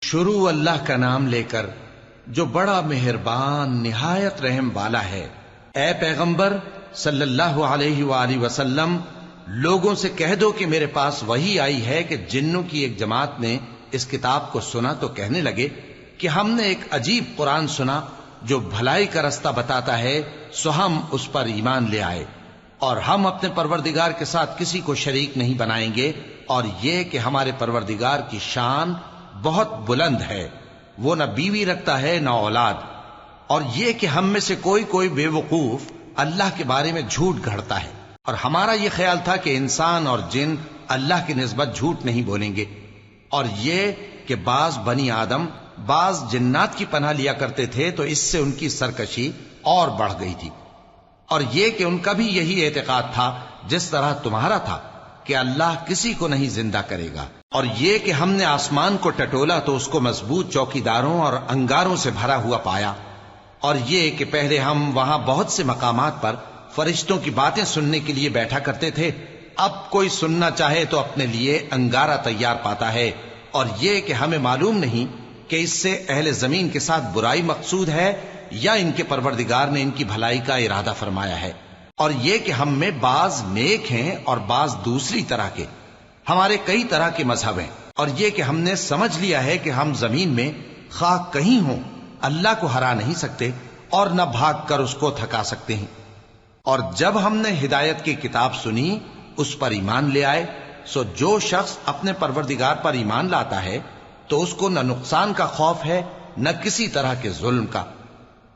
شروع اللہ کا نام لے کر جو بڑا مہربان نہایت رحم والا ہے۔ اے پیغمبر صلی اللہ علیہ وآلہ وسلم، لوگوں سے کہہ دو کہ میرے پاس وحی آئی ہے کہ جنوں کی ایک جماعت نے اس کتاب کو سنا تو کہنے لگے کہ ہم نے ایک عجیب قرآن سنا جو بھلائی کا رستہ بتاتا ہے، سو ہم اس پر ایمان لے آئے، اور ہم اپنے پروردگار کے ساتھ کسی کو شریک نہیں بنائیں گے، اور یہ کہ ہمارے پروردگار کی شان بہت بلند ہے، وہ نہ بیوی رکھتا ہے نہ اولاد، اور یہ کہ ہم میں سے کوئی بے وقوف اللہ کے بارے میں جھوٹ گھڑتا ہے، اور ہمارا یہ خیال تھا کہ انسان اور جن اللہ کی نسبت جھوٹ نہیں بولیں گے، اور یہ کہ بعض بنی آدم بعض جنات کی پناہ لیا کرتے تھے تو اس سے ان کی سرکشی اور بڑھ گئی تھی، اور یہ کہ ان کا بھی یہی اعتقاد تھا جس طرح تمہارا تھا کہ اللہ کسی کو نہیں زندہ کرے گا، اور یہ کہ ہم نے آسمان کو ٹٹولا تو اس کو مضبوط چوکیداروں اور انگاروں سے بھرا ہوا پایا، اور یہ کہ پہلے ہم وہاں بہت سے مقامات پر فرشتوں کی باتیں سننے کے لیے بیٹھا کرتے تھے، اب کوئی سننا چاہے تو اپنے لیے انگارہ تیار پاتا ہے، اور یہ کہ ہمیں معلوم نہیں کہ اس سے اہل زمین کے ساتھ برائی مقصود ہے یا ان کے پروردگار نے ان کی بھلائی کا ارادہ فرمایا ہے، اور یہ کہ ہم میں بعض نیک ہیں اور بعض دوسری طرح کے، ہمارے کئی طرح کے مذہب ہیں، اور یہ کہ ہم نے سمجھ لیا ہے کہ ہم زمین میں خواہ کہیں ہوں اللہ کو ہرا نہیں سکتے اور نہ بھاگ کر اس کو تھکا سکتے ہیں، اور جب ہم نے ہدایت کی کتاب سنی اس پر ایمان لے آئے، سو جو شخص اپنے پروردگار پر ایمان لاتا ہے تو اس کو نہ نقصان کا خوف ہے نہ کسی طرح کے ظلم کا،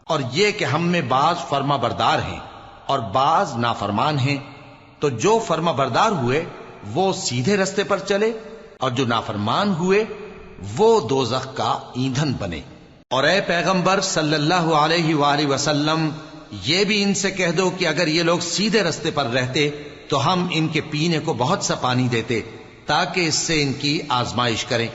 اور یہ کہ ہم میں بعض فرما بردار ہیں اور بعض نافرمان ہیں، تو جو فرما بردار ہوئے وہ سیدھے رستے پر چلے، اور جو نافرمان ہوئے وہ دوزخ کا ایندھن بنے۔ اور اے پیغمبر صلی اللہ علیہ وآلہ وسلم، یہ بھی ان سے کہہ دو کہ اگر یہ لوگ سیدھے رستے پر رہتے تو ہم ان کے پینے کو بہت سا پانی دیتے تاکہ اس سے ان کی آزمائش کریں،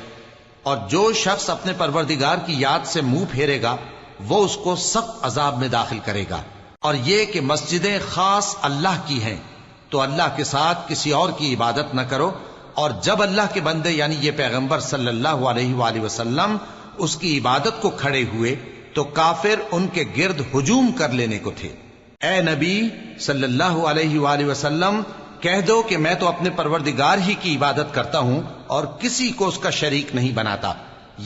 اور جو شخص اپنے پروردگار کی یاد سے منہ پھیرے گا وہ اس کو سخت عذاب میں داخل کرے گا، اور یہ کہ مسجدیں خاص اللہ کی ہیں تو اللہ کے ساتھ کسی اور کی عبادت نہ کرو، اور جب اللہ کے بندے یعنی یہ پیغمبر صلی اللہ علیہ وآلہ وسلم اس کی عبادت کو کھڑے ہوئے تو کافر ان کے گرد ہجوم کر لینے کو تھے۔ اے نبی صلی اللہ علیہ وآلہ وسلم، کہہ دو کہ میں تو اپنے پروردگار ہی کی عبادت کرتا ہوں اور کسی کو اس کا شریک نہیں بناتا،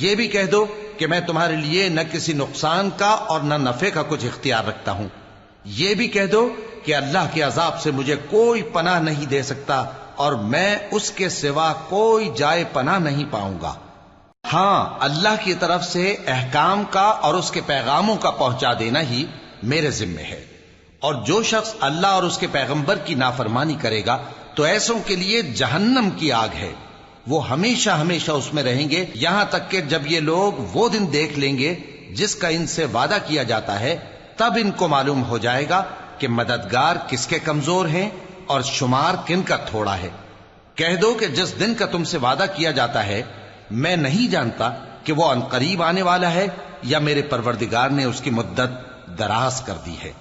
یہ بھی کہہ دو کہ میں تمہارے لیے نہ کسی نقصان کا اور نہ نفع کا کچھ اختیار رکھتا ہوں، یہ بھی کہہ دو کہ اللہ کے عذاب سے مجھے کوئی پناہ نہیں دے سکتا اور میں اس کے سوا کوئی جائے پناہ نہیں پاؤں گا، ہاں اللہ کی طرف سے احکام کا اور اس کے پیغاموں کا پہنچا دینا ہی میرے ذمہ ہے، اور جو شخص اللہ اور اس کے پیغمبر کی نافرمانی کرے گا تو ایسوں کے لیے جہنم کی آگ ہے، وہ ہمیشہ ہمیشہ اس میں رہیں گے، یہاں تک کہ جب یہ لوگ وہ دن دیکھ لیں گے جس کا ان سے وعدہ کیا جاتا ہے، تب ان کو معلوم ہو جائے گا کہ مددگار کس کے کمزور ہیں اور شمار کن کا تھوڑا ہے۔ کہہ دو کہ جس دن کا تم سے وعدہ کیا جاتا ہے میں نہیں جانتا کہ وہ عنقریب آنے والا ہے یا میرے پروردگار نے اس کی مدت دراز کر دی ہے،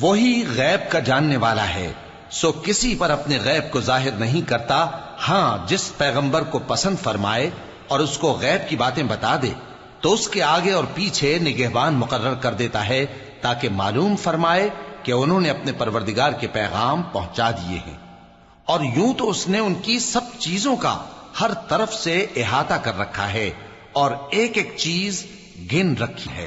وہی غیب کا جاننے والا ہے، سو کسی پر اپنے غیب کو ظاہر نہیں کرتا، ہاں جس پیغمبر کو پسند فرمائے اور اس کو غیب کی باتیں بتا دے تو اس کے آگے اور پیچھے نگہبان مقرر کر دیتا ہے تاکہ معلوم فرمائے کہ انہوں نے اپنے پروردگار کے پیغام پہنچا دیے ہیں، اور یوں تو اس نے ان کی سب چیزوں کا ہر طرف سے احاطہ کر رکھا ہے اور ایک ایک چیز گن رکھی ہے۔